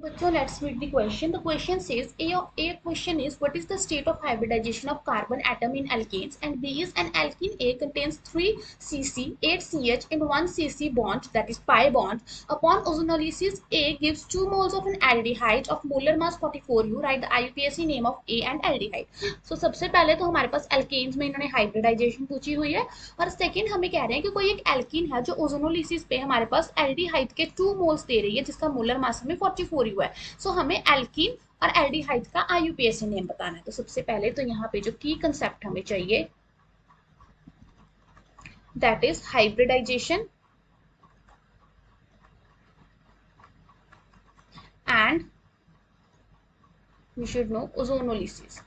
बच्चों, let's read the question. The question says A question is what is the state of hybridization of carbon atom in alkanes, and B is an alkene A contains 3 Cc 8 CH and 1 Cc bond, that is pi bond. Upon ozonolysis A gives 2 moles of an aldehyde of molar mass 44U. Write the IUPAC name of A and aldehyde. So सबसे पहले तो हमारे पास alkanes में इन्होंने hybridization पूछी हुई है, और सेकेंड हमें कह रहे हैं कि कोई एक एल्कीन है जो ओजोनोलिसिस पे हमारे पास एल्डिहाइड के 2 मोल्स दे रही है, जिसका मोलर मास हमें 44 है. सो हमें एल्कीन और एल्डिहाइड का आईयूपीएसी नेम बताना है. तो सबसे पहले तो यहाँ पे जो की कंसेप्ट हमें चाहिए, that is hybridisation and we should know ozonolysis.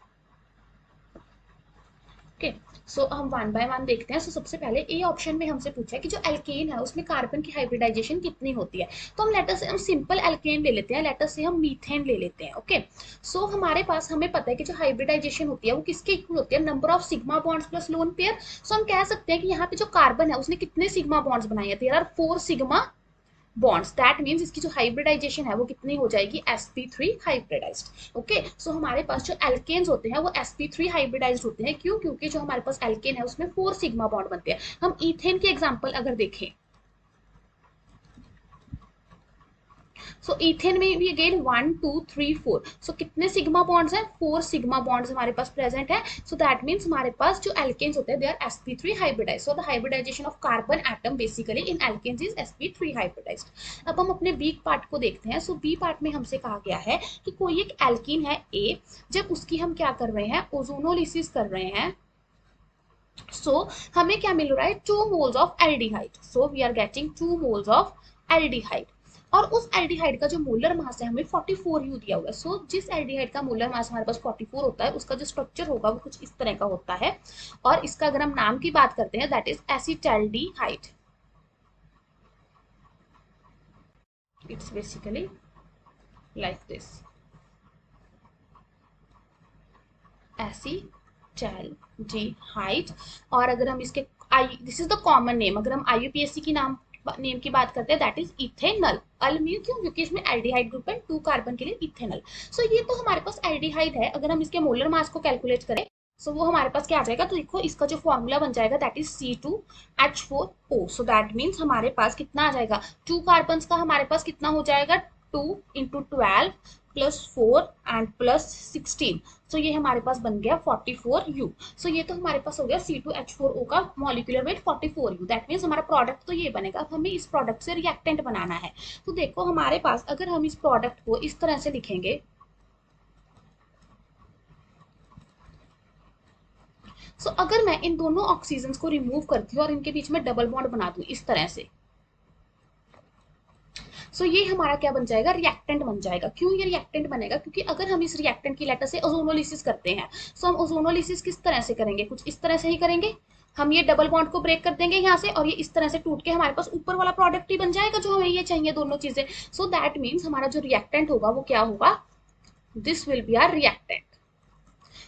Okay, so हम वन बाय वन देखते हैं. सो सबसे पहले ए ऑप्शन में हमसे पूछा है कि जो एल्केन है उसमें कार्बन की हाइब्रिडाइजेशन कितनी होती है. तो हम लेटर से हम सिंपल एल्केन ले लेते हैं, लेटर से हम मीथेन ले लेते हैं. ओके, सो हमारे पास हमें पता है कि जो हाइब्रिडाइजेशन होती है वो किसके इक्वल होती है, number of sigma bonds plus lone pair. So हम कह सकते हैं कि यहाँ पे जो कार्बन है उसने कितने सिग्मा बॉन्ड्स बनाए हैं, there are 4 sigma bonds. That means इसकी जो हाइब्रिडाइजेशन है वो कितनी हो जाएगी, sp3 हाइब्रिडाइज्ड. ओके, सो हमारे पास जो एल्केन्स होते हैं वो sp3 हाइब्रिडाइज्ड होते हैं. क्यों? क्योंकि जो हमारे पास एल्केन है उसमें 4 सिग्मा बॉन्ड बनते हैं. हम इथेन के एग्जांपल अगर देखें, सो इथेन में भी अगेन 1 2 3 4. सो कितने सिग्मा बॉन्ड्स हैं, 4 सिग्मा बॉन्ड्स हमारे पास प्रेजेंट है. सो दैट मीन्स हमारे पास जो एल्केन्स होते हैं they are sp3 hybridised. So the hybridisation of carbon atom basically in alkanes is sp3 hybridised. अब हम अपने बी पार्ट को देखते हैं. सो बी पार्ट में हमसे कहा गया है कि कोई एक एल्कीन है ए, जब उसकी हम क्या कर रहे हैं, ओजोनोलिसिस कर रहे हैं. सो हमें क्या मिल रहा है, 2 moles of aldehyde. So we are getting 2 moles of aldehyde, और उस एल्डिहाइड का जो मोलर मास है हमें 44U दिया हुआ है. सो जिस एल्डिहाइड का मोलर मास हमारे पास 44 होता है उसका जो स्ट्रक्चर होगा वो कुछ इस तरह का होता है. और इसका अगर हम नाम की बात करते हैं that is acetaldehyde. It's basically like this, acetaldehyde. और अगर हम इसके this is the common name, अगर हम आईयूपीएसी की नेम की बात करते हैं that is ethanal. I mean क्यों, क्योंकि इसमें एल्डिहाइड ग्रुप है, 2 कार्बन के लिए इथेनल. सो ये तो हमारे पास एल्डिहाइड है. अगर हम इसके मोलर मास को कैलकुलेट करें सो वो हमारे पास क्या आ जाएगा, तो देखो इसका जो फॉर्मूला बन जाएगा that is C2H4O. So that means हमारे पास कितना आ जाएगा, 2 कार्बन का हमारे पास कितना हो जाएगा, 2 × 12 प्लस 4 एंड प्लस 16. सो ये हमारे पास बन गया 44U. सो ये तो हमारे पास हो गया C2H4O का molecular weight 44U. That means हमारा प्रोडक्ट तो ये बनेगा. अब हमें इस प्रोडक्ट से रिएक्टेंट बनाना है. तो देखो हमारे पास अगर हम इस प्रोडक्ट को इस तरह से लिखेंगे, सो अगर मैं इन दोनों ऑक्सीजन को रिमूव करती हूँ और इनके बीच में डबल बॉन्ड बना दूं इस तरह से, सो ये हमारा क्या बन जाएगा, रिएक्टेंट बन जाएगा. क्यों ये रिएक्टेंट बनेगा, क्योंकि अगर हम इस रिएक्टेंट की लेटर से ओजोनोलिसिस करते हैं, सो हम ओजोनोलिसिस किस तरह से करेंगे, कुछ इस तरह से ही करेंगे. हम ये डबल बॉन्ड को ब्रेक कर देंगे यहाँ से, और ये इस तरह से टूट के हमारे पास ऊपर वाला प्रोडक्ट ही बन जाएगा जो हमें ये चाहिए, दोनों चीजें. सो दैट मीन्स हमारा जो रिएक्टेंट होगा वो क्या होगा, this will be our reactant.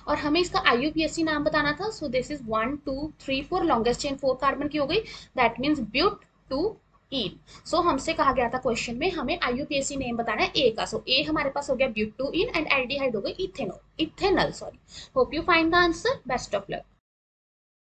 और हमें इसका आईयूपीएसी नाम बताना था. So this is 1 2 3 4, longest chain 4 carbon की हो गई. That means but two ene. So हमसे कहा गया था क्वेश्चन में हमें आईयूपीएसी नेम बताना है ए का. सो ए हमारे पास हो गया but two ene and aldehyde हो गई ethanol, ethanal sorry. Hope you find the answer. Best of luck.